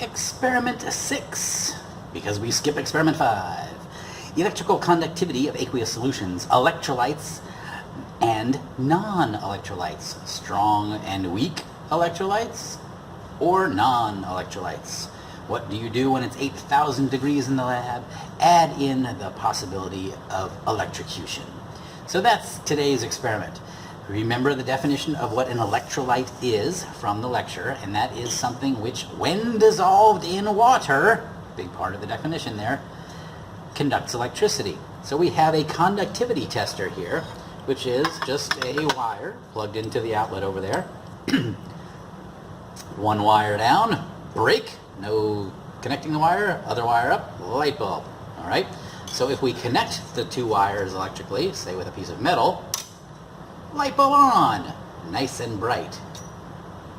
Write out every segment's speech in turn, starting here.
Experiment 6, because we skip experiment 5. Electrical conductivity of aqueous solutions, electrolytes and non-electrolytes. Strong and weak electrolytes or non-electrolytes. What do you do when it's 8,000 degrees in the lab? Add in the possibility of electrocution. So that's today's experiment. Remember the definition of what an electrolyte is from the lecture, and that is something which, when dissolved in water, big part of the definition there, conducts electricity. So we have a conductivity tester here, which is just a wire plugged into the outlet over there. One wire down, break, no connecting the wire, other wire up, light bulb. All right. So if we connect the two wires electrically, say with a piece of metal, light bulb on, nice and bright.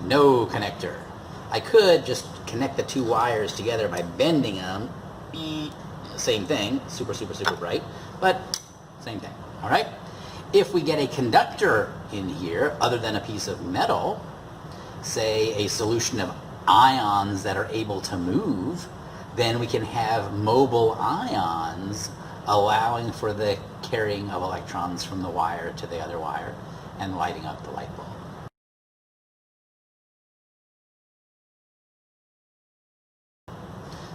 No connector. I could just connect the two wires together by bending them. Same thing, super bright, but same thing. All right. If we get a conductor in here, other than a piece of metal, say a solution of ions that are able to move, then we can have mobile ions allowing for the carrying of electrons from the wire to the other wire and lighting up the light bulb.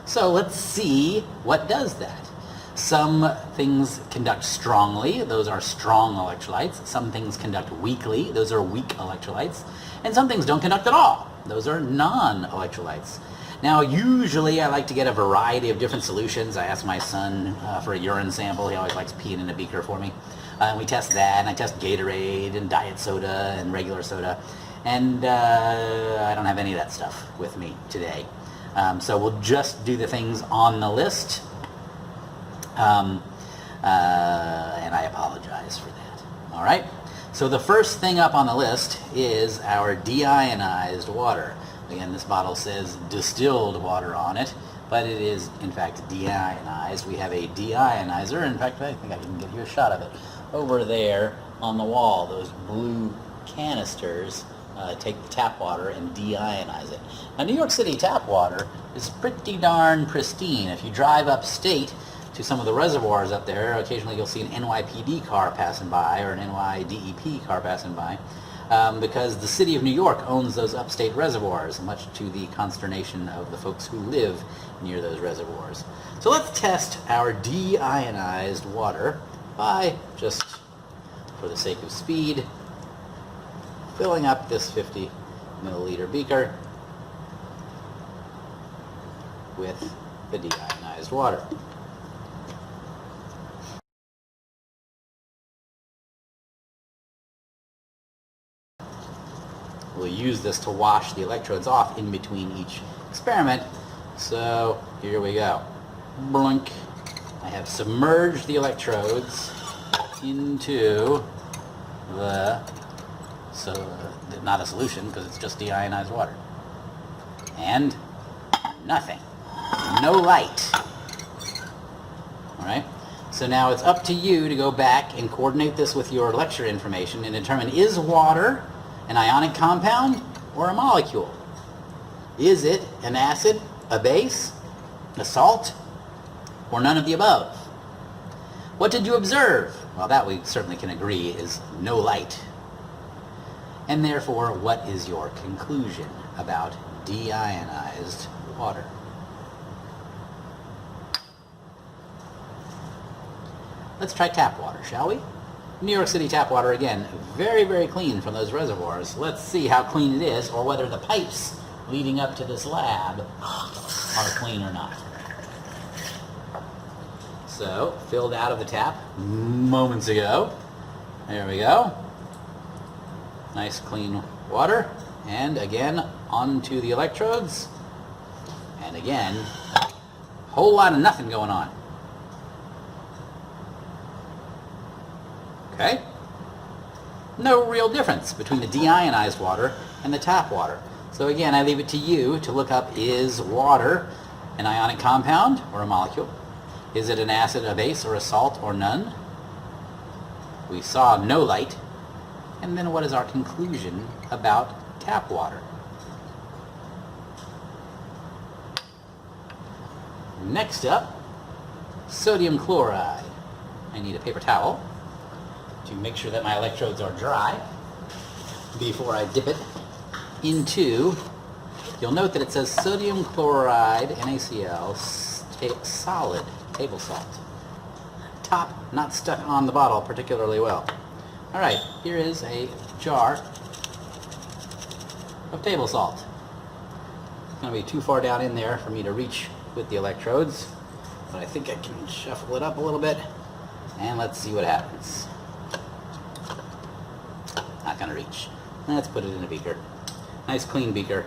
So let's see what does that. Some things conduct strongly, those are strong electrolytes. Some things conduct weakly, those are weak electrolytes. And some things don't conduct at all, those are non-electrolytes. Now usually I like to get a variety of different solutions. I ask my son for a urine sample, he always likes peeing in a beaker for me. And we test that, and I test Gatorade and diet soda and regular soda. And I don't have any of that stuff with me today. So we'll just do the things on the list. And I apologize for that. All right. So the first thing up on the list is our deionized water. Again, this bottle says distilled water on it, but it is in fact deionized. We have a deionizer. In fact, I think I can get you a shot of it over there on the wall. Those blue canisters take the tap water and deionize it. Now, New York City tap water is pretty darn pristine. If you drive upstate to some of the reservoirs up there, occasionally you'll see an NYPD car passing by or an NYDEP car passing by, because the city of New York owns those upstate reservoirs, much to the consternation of the folks who live near those reservoirs. So let's test our deionized water by, just for the sake of speed, filling up this 50 milliliter beaker with the deionized water. We'll use this to wash the electrodes off in between each experiment. So here we go. Blink. I have submerged the electrodes into the, not a solution because it's just deionized water. And nothing. No light. All right. So now it's up to you to go back and coordinate this with your lecture information and determine, is water an ionic compound or a molecule? Is it an acid, a base, a salt, or none of the above? What did you observe? Well, that we certainly can agree is no light. And therefore, what is your conclusion about deionized water? Let's try tap water, shall we? New York City tap water, again, very clean from those reservoirs. Let's see how clean it is, or whether the pipes leading up to this lab are clean or not. So, filled out of the tap moments ago. There we go. Nice clean water. And again, onto the electrodes. And again, a whole lot of nothing going on. Okay? No real difference between the deionized water and the tap water. So again, I leave it to you to look up, is water an ionic compound or a molecule? Is it an acid, a base, or a salt, or none? We saw no light. And then what is our conclusion about tap water? Next up, sodium chloride. I need a paper towel to make sure that my electrodes are dry before I dip it into, you'll note that it says sodium chloride NaCl solid table salt. Top not stuck on the bottle particularly well. Alright, here is a jar of table salt. It's going to be too far down in there for me to reach with the electrodes, but I think I can shuffle it up a little bit, and let's see what happens. Not going to reach. Let's put it in a beaker. Nice clean beaker.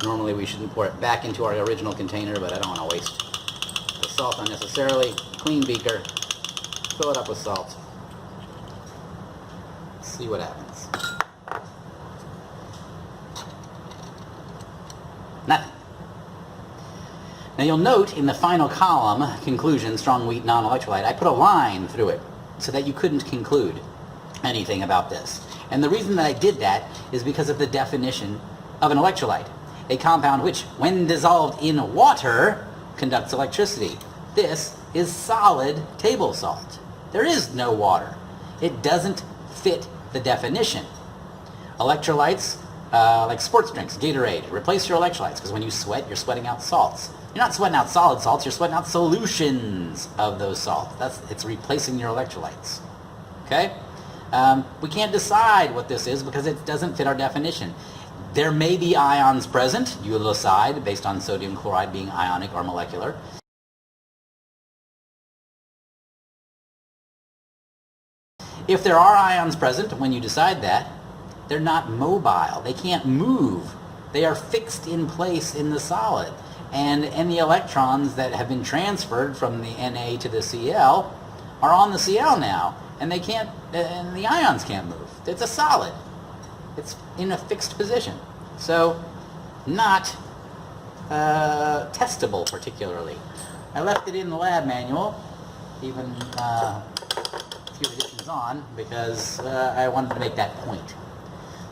Normally we shouldn't pour it back into our original container, but I don't want to waste the salt unnecessarily. Clean beaker. Fill it up with salt. See what happens. Nothing. Now you'll note in the final column, conclusion, strong, weak, non-electrolyte, I put a line through it so that you couldn't conclude anything about this. And the reason that I did that is because of the definition of an electrolyte. A compound which, when dissolved in water, conducts electricity. This is solid table salt. There is no water. It doesn't fit the definition. Electrolytes, like sports drinks, Gatorade, replace your electrolytes, because when you sweat, you're sweating out salts. You're not sweating out solid salts, you're sweating out solutions of those salts. It's replacing your electrolytes. Okay? We can't decide what this is because it doesn't fit our definition. There may be ions present. You will decide based on sodium chloride being ionic or molecular. If there are ions present when you decide that, they're not mobile. They can't move. They are fixed in place in the solid. And any electrons that have been transferred from the Na to the Cl are on the Cl now, and they can't, and the ions can't move. It's a solid. It's in a fixed position. So, not testable particularly. I left it in the lab manual, even a few editions on, because I wanted to make that point.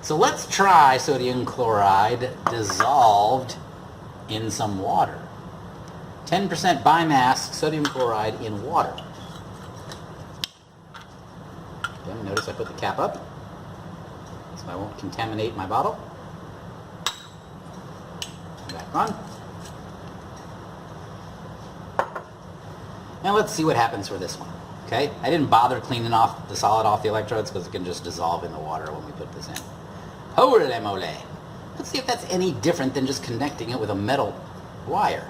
So let's try sodium chloride dissolved in some water. 10% by mass sodium chloride in water. Again, notice I put the cap up so I won't contaminate my bottle. Back on. Now let's see what happens for this one. Okay, I didn't bother cleaning off the solid off the electrodes because it can just dissolve in the water when we put this in. Holy mole! Let's see if that's any different than just connecting it with a metal wire.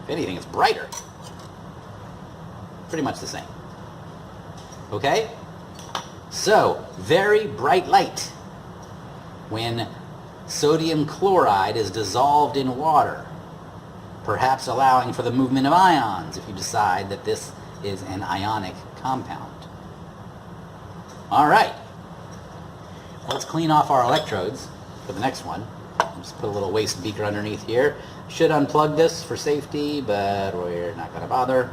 If anything, it's brighter. Pretty much the same. Okay? So, very bright light when sodium chloride is dissolved in water, perhaps allowing for the movement of ions if you decide that this is an ionic compound. All right. Let's clean off our electrodes for the next one. Just put a little waste beaker underneath here. Should unplug this for safety, but we're not going to bother.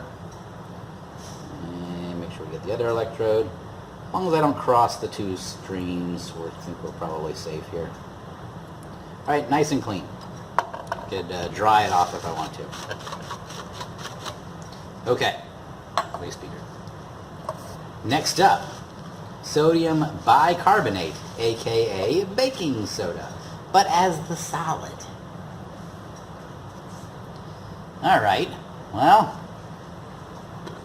And make sure we get the other electrode. As long as I don't cross the two streams, I think we're probably safe here. All right, nice and clean. Could dry it off if I want to. Okay, waste beaker. Next up, sodium bicarbonate, aka baking soda, but as the solid. All right, well,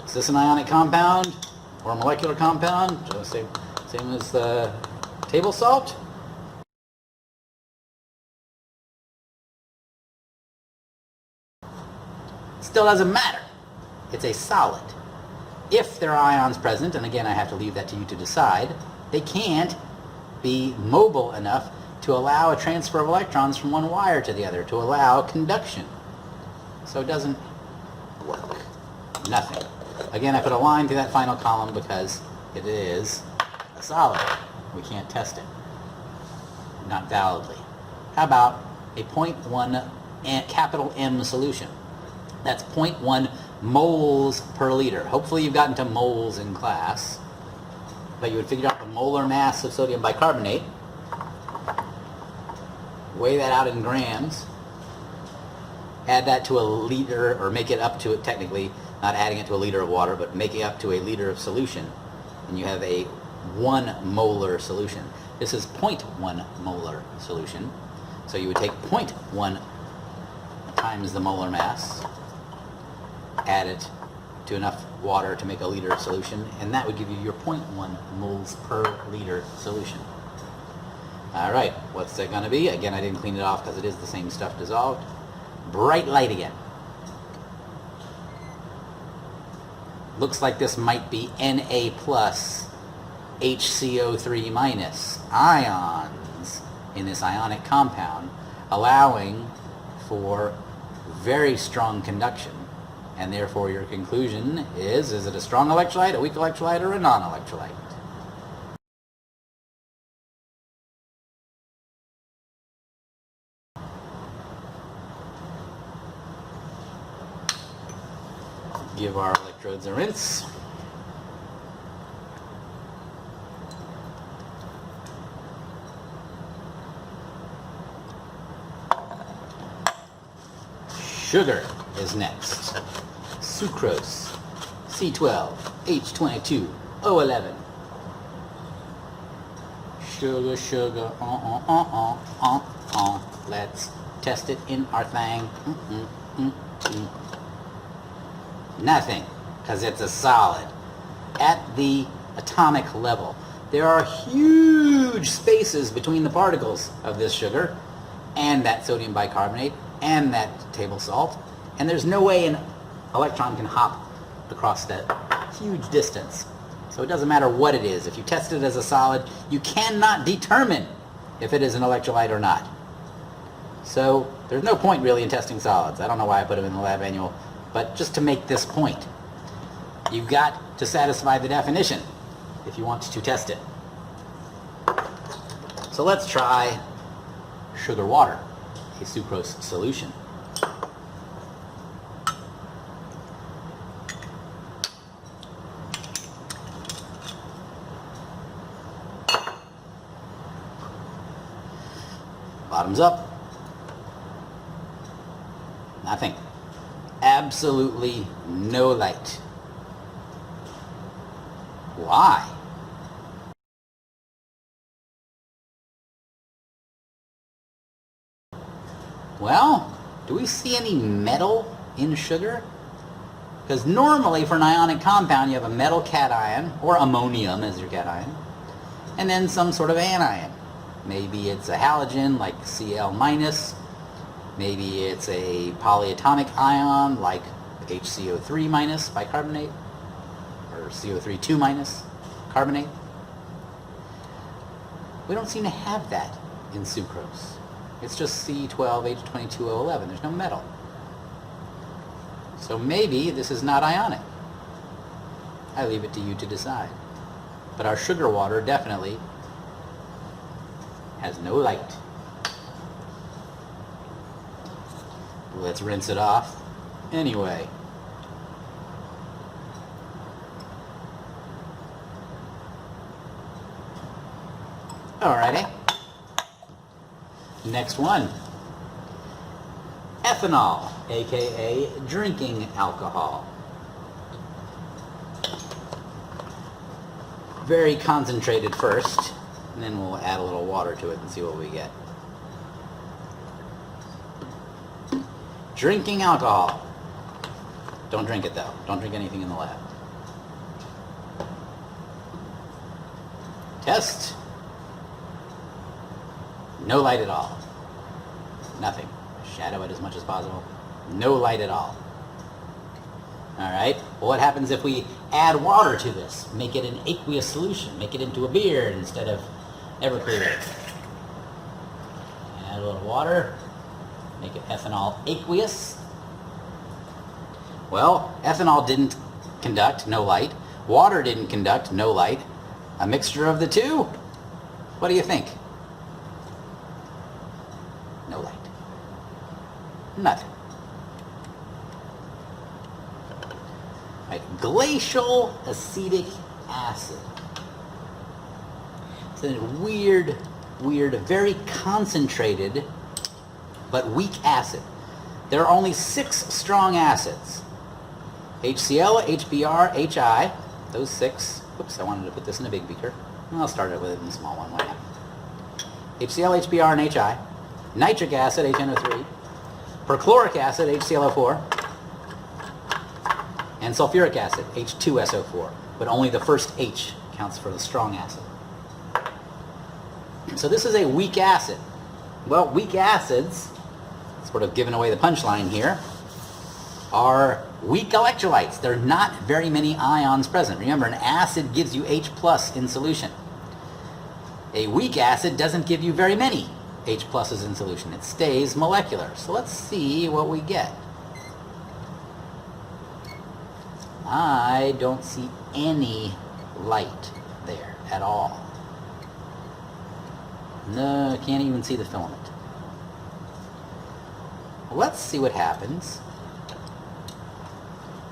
is this an ionic compound or a molecular compound? Same as the table salt? Still doesn't matter. It's a solid. If there are ions present, and again I have to leave that to you to decide, they can't be mobile enough to allow a transfer of electrons from one wire to the other, to allow conduction. So it doesn't work. Nothing. Again, I put a line through that final column because it is a solid. We can't test it. Not validly. How about a 0.1 capital M solution? That's 0.1 moles per liter. Hopefully you've gotten to moles in class, but you would figure out the molar mass of sodium bicarbonate, weigh that out in grams, add that to a liter, or make it up to it, technically, not adding it to a liter of water, but making it up to a liter of solution, and you have a 1 molar solution. This is 0.1 molar solution. So you would take 0.1 times the molar mass, add it to enough water to make a liter of solution, and that would give you your 0.1 moles per liter solution. All right, what's that going to be? Again, I didn't clean it off because it is the same stuff dissolved. Bright light again. Looks like this might be Na plus HCO3 minus ions in this ionic compound, allowing for very strong conduction. And therefore your conclusion is it a strong electrolyte, a weak electrolyte, or a non-electrolyte? Give our electrodes a rinse. Sugar is next. Sucrose, C12H22O11. Sugar, sugar, Let's test it in our thing. Nothing, because it's a solid. At the atomic level, there are huge spaces between the particles of this sugar and that sodium bicarbonate and that table salt, and there's no way an electron can hop across that huge distance. So it doesn't matter what it is. If you test it as a solid, you cannot determine if it is an electrolyte or not. So there's no point really in testing solids. I don't know why I put them in the lab manual, but just to make this point, you've got to satisfy the definition if you want to test it. So let's try sugar water, a sucrose solution. Bottoms up. Nothing. Absolutely no light. Why? Well, do we see any metal in sugar? Because normally for an ionic compound you have a metal cation, or ammonium as your cation, and then some sort of anion. Maybe it's a halogen like Cl minus, maybe it's a polyatomic ion like HCO3 minus bicarbonate, or CO3 2 minus carbonate. We don't seem to have that in sucrose. It's just C12H22O11. There's no metal. So maybe this is not ionic. I leave it to you to decide. But our sugar water definitely has no light. Let's rinse it off anyway. Alrighty. Next one. Ethanol, aka drinking alcohol. Very concentrated first, and then we'll add a little water to it and see what we get. Drinking alcohol. Don't drink it though. Don't drink anything in the lab. Test. No light at all. Nothing. Shadow it as much as possible. No light at all. Alright, well, what happens if we add water to this? Make it an aqueous solution. Make it into a beer instead of Everclear. Add a little water. Make it ethanol aqueous. Well, ethanol didn't conduct, no light. Water didn't conduct, no light. A mixture of the two? What do you think? No light. Nothing. Right, glacial acetic acid. It's a weird, very concentrated but weak acid. there are only 6 strong acids. HCl, HBr, HI, those 6. Oops, I wanted to put this in a big beaker. I'll start it with it in a small one. Why not? HCl, HBr, and HI. Nitric acid, HNO3. Perchloric acid, HClO4. And sulfuric acid, H2SO4. But only the first H counts for the strong acid. So this is a weak acid. Well, weak acids, sort of giving away the punchline here, are weak electrolytes. There are not very many ions present. Remember, an acid gives you H plus in solution. A weak acid doesn't give you very many H pluses in solution. It stays molecular. So let's see what we get. I don't see any light there at all. No, I can't even see the filament. Let's see what happens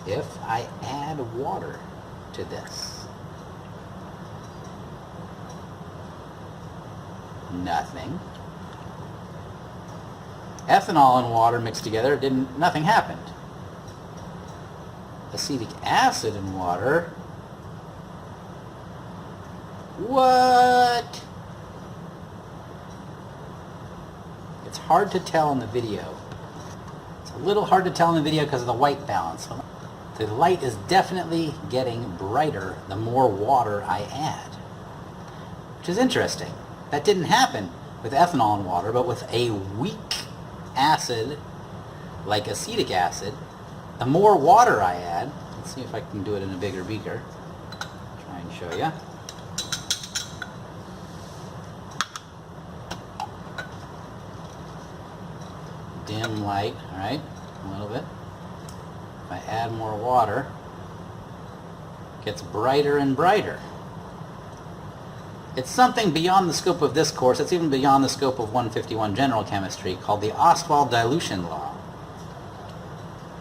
if I add water to this. Nothing. Ethanol and water mixed together, nothing happened. Acetic acid and water. What? It's hard to tell in the video. It's a little hard to tell in the video because of the white balance. The light is definitely getting brighter the more water I add, which is interesting. That didn't happen with ethanol and water, but with a weak acid like acetic acid, the more water I add, let's see if I can do it in a bigger beaker. Try and show you. Dim light, all right, a little bit. If I add more water, it gets brighter and brighter. It's something beyond the scope of this course. It's even beyond the scope of 151 General Chemistry, called the Ostwald dilution law.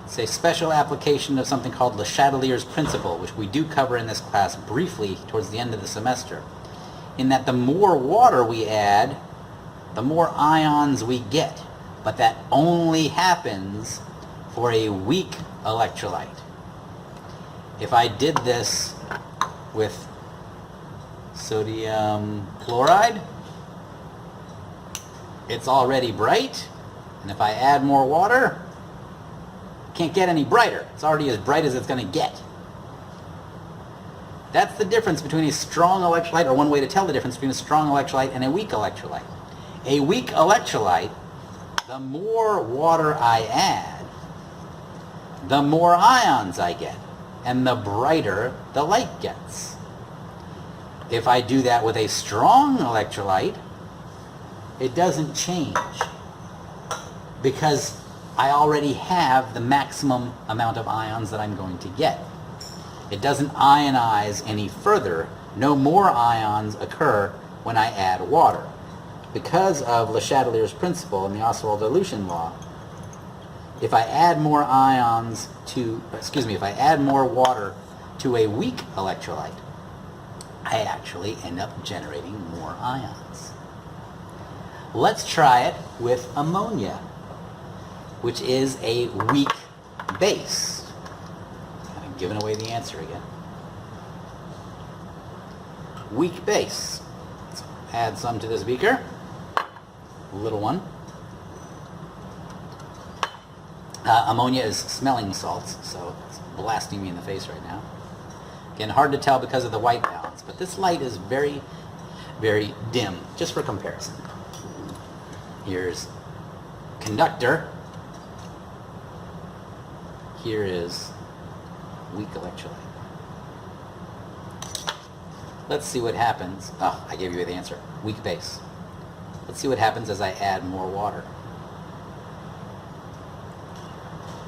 It's a special application of something called Le Chatelier's principle, which we do cover in this class briefly towards the end of the semester, in that the more water we add, the more ions we get. But that only happens for a weak electrolyte. If I did this with sodium chloride, it's already bright, and if I add more water, it can't get any brighter. It's already as bright as it's going to get. That's the difference between a strong electrolyte, or one way to tell the difference between a strong electrolyte and a weak electrolyte. A weak electrolyte, the more water I add, the more ions I get, and the brighter the light gets. If I do that with a strong electrolyte, it doesn't change, because I already have the maximum amount of ions that I'm going to get. It doesn't ionize any further. No more ions occur when I add water. Because of Le Chatelier's principle and the Ostwald dilution law, if I add more if I add more water to a weak electrolyte, I actually end up generating more ions. Let's try it with ammonia, which is a weak base. I'm giving away the answer again. Weak base. Let's add some to this beaker. A little one. Ammonia is smelling salts, so it's blasting me in the face right now. Again, hard to tell because of the white balance, but this light is very, very dim, just for comparison. Here's conductor. Here is weak electrolyte. Let's see what happens. Oh, I gave you the answer. Weak base. Let's see what happens as I add more water.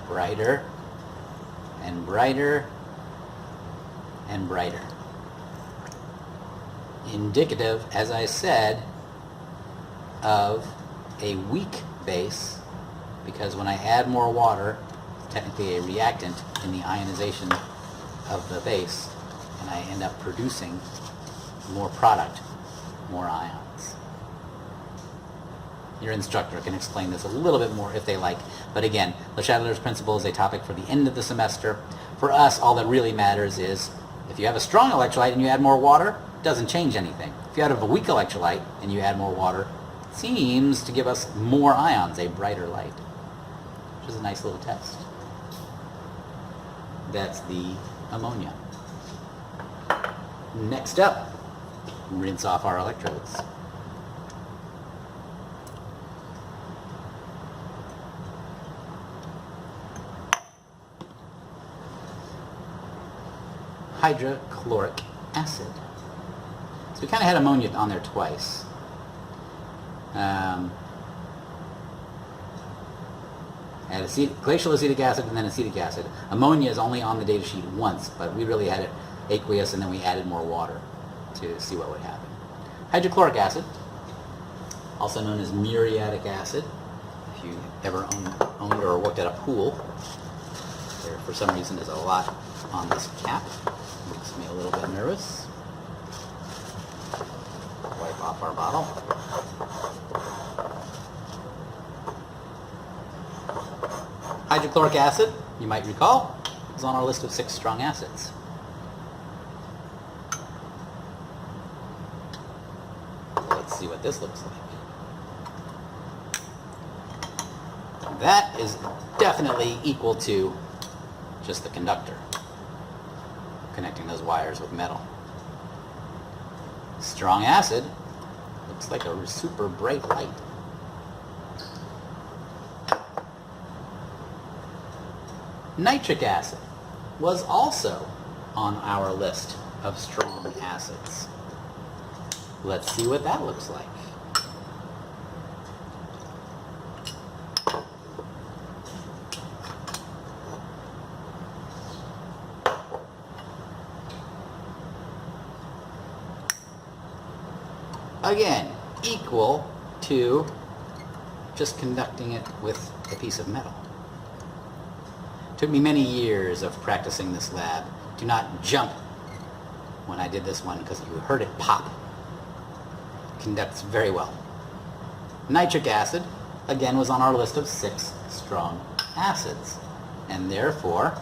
Brighter and brighter and brighter. Indicative, as I said, of a weak base, because when I add more water, it's technically a reactant in the ionization of the base, and I end up producing more product, more ions. Your instructor can explain this a little bit more if they like. But again, Le Chatelier's principle is a topic for the end of the semester. For us, all that really matters is if you have a strong electrolyte and you add more water, it doesn't change anything. If you have a weak electrolyte and you add more water, it seems to give us more ions, a brighter light, which is a nice little test. That's the ammonia. Next up, rinse off our electrodes. Hydrochloric acid. So we kind of had ammonia on there twice. Had glacial acetic acid and then acetic acid. Ammonia is only on the data sheet once, but we really had it aqueous and then we added more water to see what would happen. Hydrochloric acid, also known as muriatic acid. If you ever owned or worked at a pool, there for some reason is a lot on this cap. Makes me a little bit nervous. Wipe off our bottle. Hydrochloric acid, you might recall, is on our list of 6 strong acids. Let's see what this looks like. That is definitely equal to just the conductor, connecting those wires with metal. Strong acid looks like a super bright light. Nitric acid was also on our list of strong acids. Let's see what that looks like. Again, equal to just conducting it with a piece of metal. Took me many years of practicing this lab. Do not jump when I did this one because you heard it pop. Conducts very well. Nitric acid, again, was on our list of 6 strong acids. And therefore,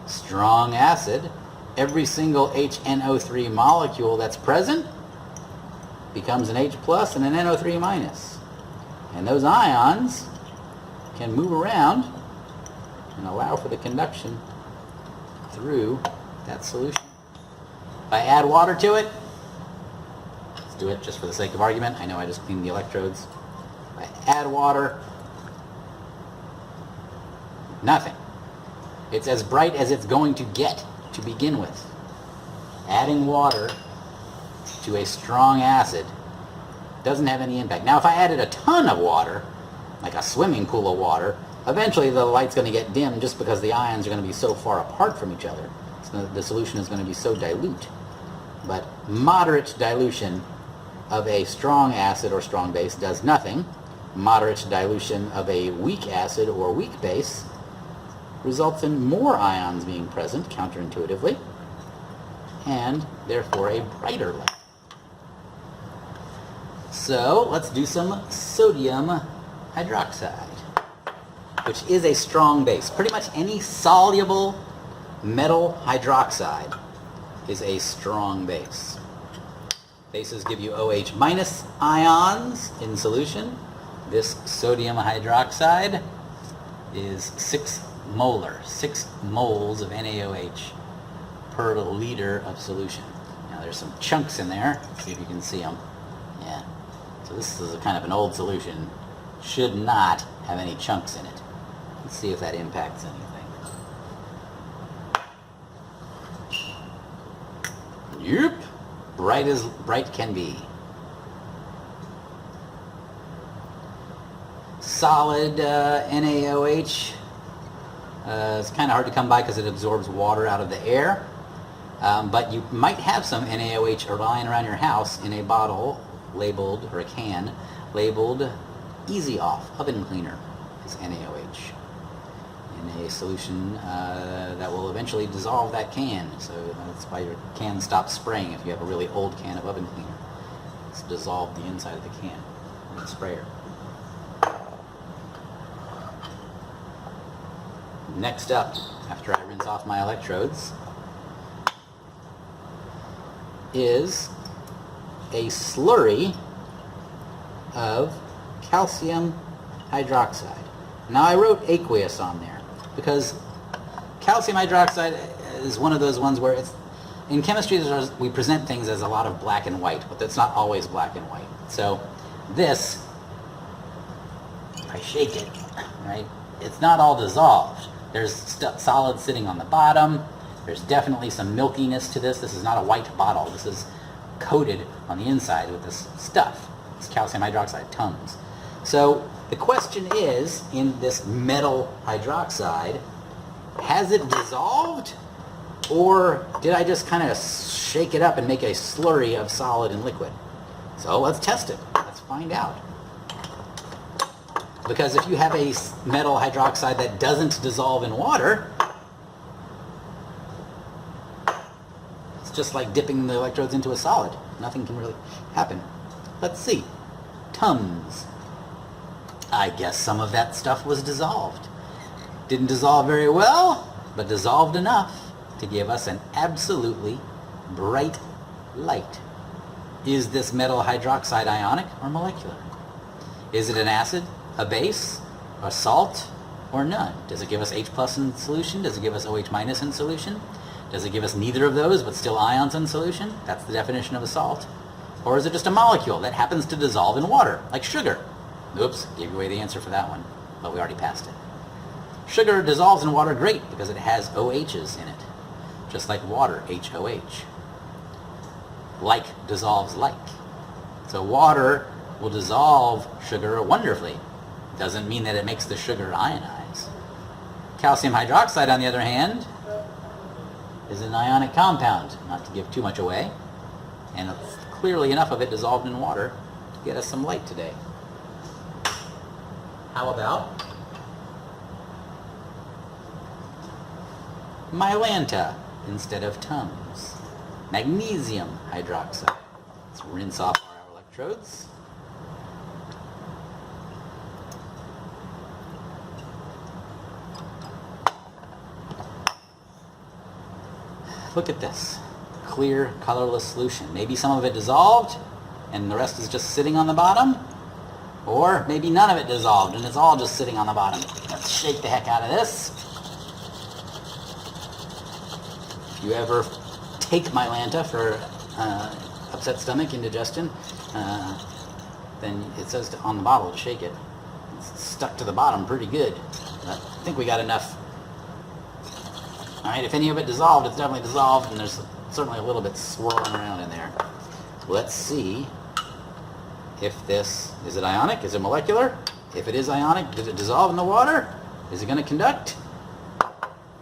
strong acid, every single HNO3 molecule that's present becomes an H plus and an NO3 minus. And those ions can move around and allow for the conduction through that solution. If I add water to it, let's do it just for the sake of argument. I know I just cleaned the electrodes. If I add water, nothing. It's as bright as it's going to get to begin with. Adding water to a strong acid doesn't have any impact. Now if I added a ton of water, like a swimming pool of water, eventually the light's going to get dim just because the ions are going to be so far apart from each other. So the solution is going to be so dilute. But moderate dilution of a strong acid or strong base does nothing. Moderate dilution of a weak acid or weak base results in more ions being present counterintuitively, and therefore a brighter light. So let's do some sodium hydroxide, which is a strong base. Pretty much any soluble metal hydroxide is a strong base. Bases give you OH minus ions in solution. This sodium hydroxide is 6 moles of NaOH per liter of solution. Now there's some chunks in there. Let's see if you can see them. Yeah. So this is a kind of an old solution. Should not have any chunks in it. Let's see if that impacts anything. Yep. Bright as bright can be. Solid NaOH is kind of hard to come by because it absorbs water out of the air. But you might have some NaOH lying around your house in a bottle labeled, or a can, labeled Easy Off Oven Cleaner is NaOH in a solution that will eventually dissolve that can. So that's why your can stops spraying if you have a really old can of oven cleaner. It's dissolved the inside of the can in the sprayer. Next up, after I rinse off my electrodes, is a slurry of calcium hydroxide. Now I wrote aqueous on there because calcium hydroxide is one of those ones where it's, in chemistry we present things as a lot of black and white, but it's not always black and white. So this, if I shake it, right, it's not all dissolved. There's solid sitting on the bottom. There's definitely some milkiness to this. This is not a white bottle. This is coated on the inside with this stuff. It's calcium hydroxide, tons. So the question is, in this metal hydroxide, has it dissolved, or did I just kind of shake it up and make a slurry of solid and liquid? So let's test it. Let's find out. Because if you have a metal hydroxide that doesn't dissolve in water, it's just like dipping the electrodes into a solid. Nothing can really happen. Let's see. Tums. I guess some of that stuff was dissolved. Didn't dissolve very well, but dissolved enough to give us an absolutely bright light. Is this metal hydroxide ionic or molecular? Is it an acid, a base, a salt, or none? Does it give us H plus in solution? Does it give us OH minus in solution? Does it give us neither of those but still ions in solution? That's the definition of a salt. Or is it just a molecule that happens to dissolve in water, like sugar? Oops, gave away the answer for that one, but we already passed it. Sugar dissolves in water great because it has OHs in it, just like water, HOH. Like dissolves like. So water will dissolve sugar wonderfully. Doesn't mean that it makes the sugar ionize. Calcium hydroxide, on the other hand, is an ionic compound, not to give too much away, and it's clearly enough of it dissolved in water to get us some light today. How about Mylanta instead of Tums? Magnesium hydroxide. Let's rinse off our electrodes. Look at this. Clear, colorless solution. Maybe some of it dissolved and the rest is just sitting on the bottom. Or maybe none of it dissolved and it's all just sitting on the bottom. Let's shake the heck out of this. If you ever take Mylanta for upset stomach, indigestion, then it says on the bottle to shake it. It's stuck to the bottom pretty good. But I think we got enough. Alright, if any of it dissolved, it's definitely dissolved, and there's certainly a little bit swirling around in there. Let's see if this, is it ionic? Is it molecular? If it is ionic, did it dissolve in the water? Is it going to conduct?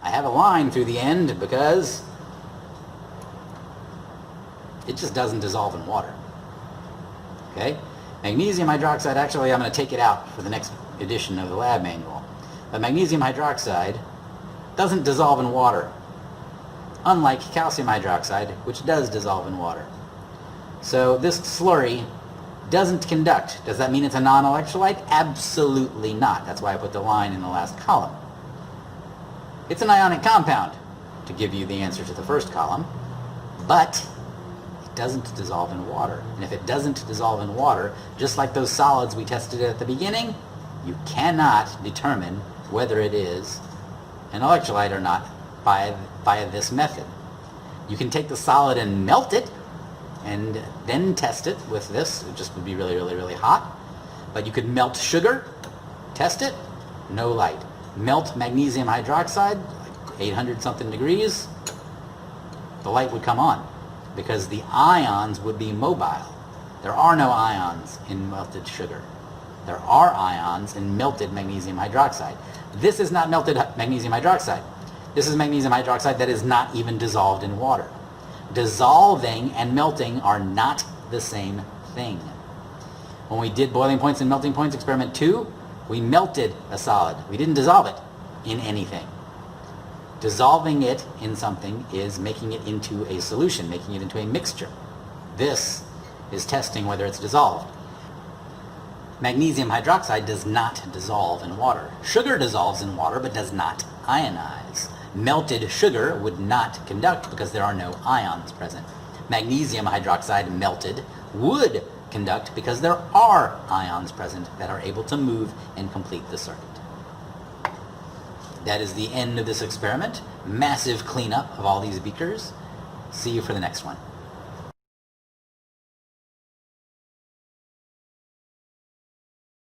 I have a line through the end because it just doesn't dissolve in water. Okay? Magnesium hydroxide, actually I'm going to take it out for the next edition of the lab manual. But magnesium hydroxide doesn't dissolve in water, unlike calcium hydroxide, which does dissolve in water. So this slurry doesn't conduct. Does that mean it's a non-electrolyte? Absolutely not. That's why I put the line in the last column. It's an ionic compound, to give you the answer to the first column, but it doesn't dissolve in water. And if it doesn't dissolve in water, just like those solids we tested at the beginning, you cannot determine whether it is an electrolyte or not by this method. You can take the solid and melt it and then test it with this. It just would be really, really, really hot. But you could melt sugar, test it, no light. Melt magnesium hydroxide, like 800 something degrees, the light would come on because the ions would be mobile. There are no ions in melted sugar. There are ions in melted magnesium hydroxide. This is not melted magnesium hydroxide. This is magnesium hydroxide that is not even dissolved in water. Dissolving and melting are not the same thing. When we did boiling points and melting points, experiment 2, we melted a solid. We didn't dissolve it in anything. Dissolving it in something is making it into a solution, making it into a mixture. This is testing whether it's dissolved. Magnesium hydroxide does not dissolve in water. Sugar dissolves in water but does not ionize. Melted sugar would not conduct because there are no ions present. Magnesium hydroxide melted would conduct because there are ions present that are able to move and complete the circuit. That is the end of this experiment. Massive cleanup of all these beakers. See you for the next one.